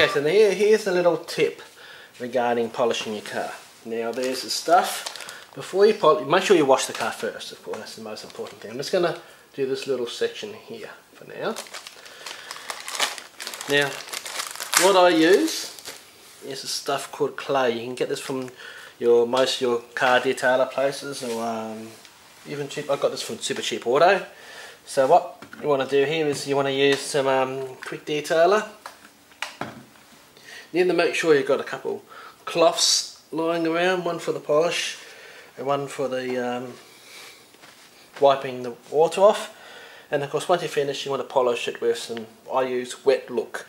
Okay, so here's a little tip regarding polishing your car. Now there's the stuff. Before you polish, make sure you wash the car first, of course, that's the most important thing. I'm just going to do this little section here for now. Now, what I use is a stuff called clay. You can get this from most of your car detailer places, or even cheap. I got this from Super Cheap Auto. So what you want to do here is you want to use some quick detailer. You need to make sure you've got a couple cloths lying around, one for the polish and one for the wiping the water off. And of course once you finish you want to polish it with some, I use Wet Look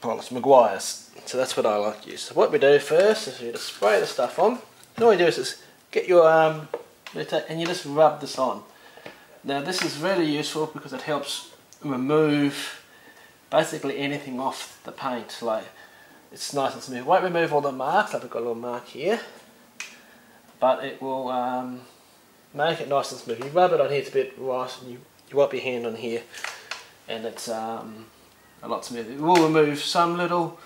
polish, Meguiar's. So that's what I like to use. So what we do first is you just spray the stuff on. And all you do is get your and you just rub this on. Now this is really useful because it helps remove basically anything off the paint. Like, it's nice and smooth. It won't remove all the marks, like I've got a little mark here, but it will make it nice and smooth. You rub it on here, it's a bit right, and you wipe your hand on here and it's a lot smoother. It will remove some little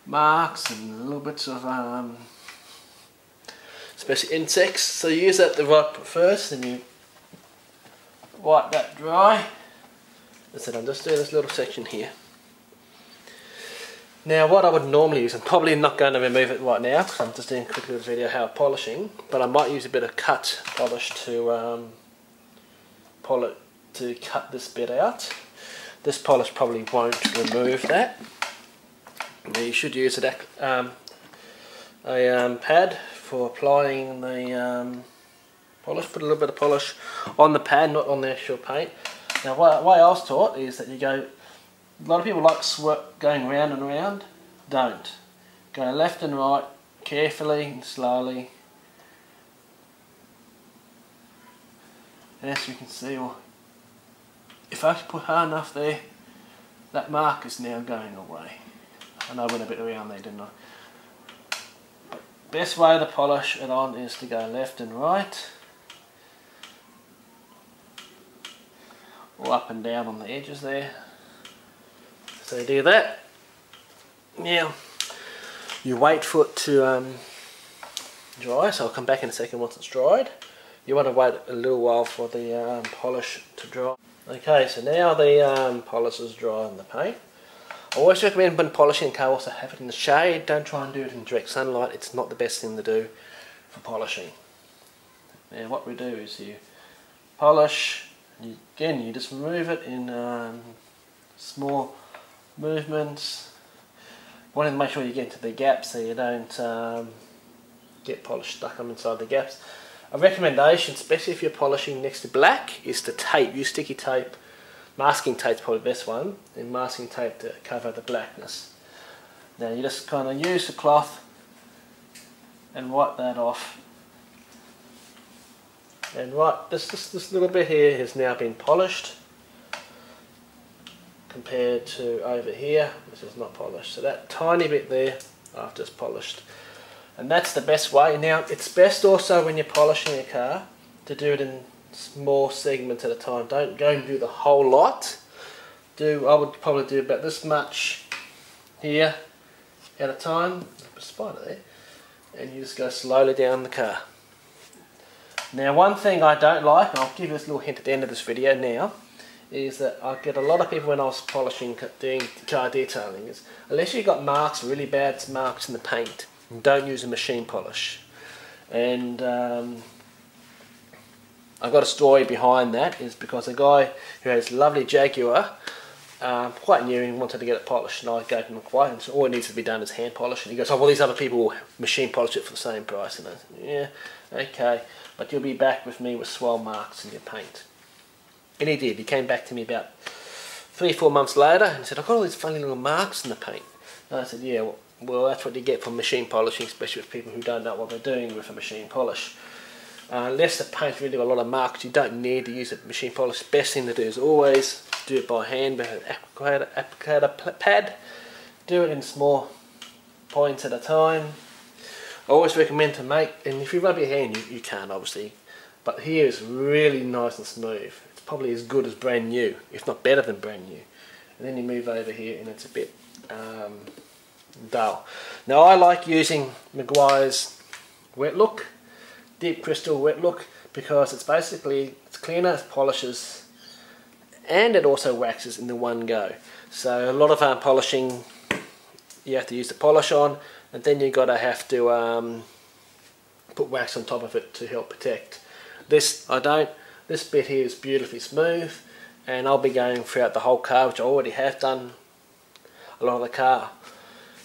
marks and little bits of especially insects, so you use that to wipe first and you wipe that dry. That's it, I'm just doing this little section here. Now what I would normally use, I'm probably not going to remove it right now because I'm just doing a quick little video how polishing, but I might use a bit of cut polish to cut this bit out. This polish probably won't remove that. Now you should use a pad for applying the polish. Put a little bit of polish on the pad, not on the actual paint. Now what I was taught is that you go, a lot of people like going round and round. Don't. Go left and right, carefully and slowly. And as you can see, if I put hard enough there, that mark is now going away. I know I went a bit around there, didn't I? But best way to polish it on is to go left and right, or up and down on the edges there. So you do that. Now you wait for it to dry, so I'll come back in a second once it's dried. You want to wait a little while for the polish to dry. Okay, so now the polish is dry on the paint. I always recommend when polishing a car also have it in the shade. Don't try and do it in direct sunlight, it's not the best thing to do for polishing. Now what we do is you polish, again you just remove it in small movements. You want to make sure you get into the gaps so you don't get polish stuck on inside the gaps. A recommendation, especially if you're polishing next to black, is to tape. Use sticky tape. Masking tape's probably the best one, and masking tape to cover the blackness. Now you just kind of use the cloth and wipe that off. And right, this little bit here has now been polished compared to over here, which is not polished. So that tiny bit there, I've just polished. And that's the best way. Now it's best also when you're polishing a car to do it in small segments at a time. Don't go and do the whole lot. I would probably do about this much here at a time. There's a spider there. And you just go slowly down the car. Now one thing I don't like, and I'll give you this little hint at the end of this video now, is that I get a lot of people when I was polishing, doing car detailing, is unless you've got marks, really bad marks in the paint, don't use a machine polish. And I've got a story behind that, is because a guy who has a lovely Jaguar, quite new, and wanted to get it polished, and I gave him a quote, and so all it needs to be done is hand polish, and he goes, oh well, these other people will machine polish it for the same price. And I said, yeah, okay, but you'll be back with me with swell marks in your paint. And he did. He came back to me about 3-4 months later and said, I've got all these funny little marks in the paint. And I said, yeah, well that's what you get from machine polishing, especially with people who don't know what they're doing with a machine polish. Unless the paint's really got a lot of marks, you don't need to use a machine polish. The best thing to do is always do it by hand with an applicator pad. Do it in small points at a time. I always recommend to make, and if you rub your hand, you can't obviously, but here is really nice and smooth. It's probably as good as brand new, if not better than brand new. And then you move over here and it's a bit dull. Now I like using Meguiar's Wet Look, Deep Crystal Wet Look, because it's cleaner, it polishes, and it also waxes in the one go. So a lot of polishing, you have to use the polish on, and then you've got to have to put wax on top of it to help protect. This I don't. This bit here is beautifully smooth, and I'll be going throughout the whole car, which I already have done. A lot of the car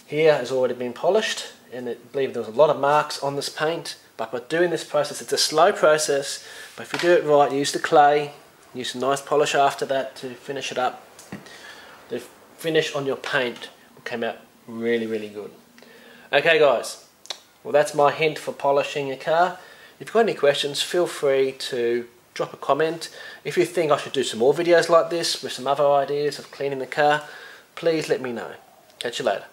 here has already been polished, and I believe there was a lot of marks on this paint. But by doing this process, it's a slow process, but if you do it right, use the clay, use a nice polish after that to finish it up. The finish on your paint will come out really, really good. Okay guys, well that's my hint for polishing your car. If you've got any questions, feel free to drop a comment. If you think I should do some more videos like this with some other ideas of cleaning the car, please let me know. Catch you later.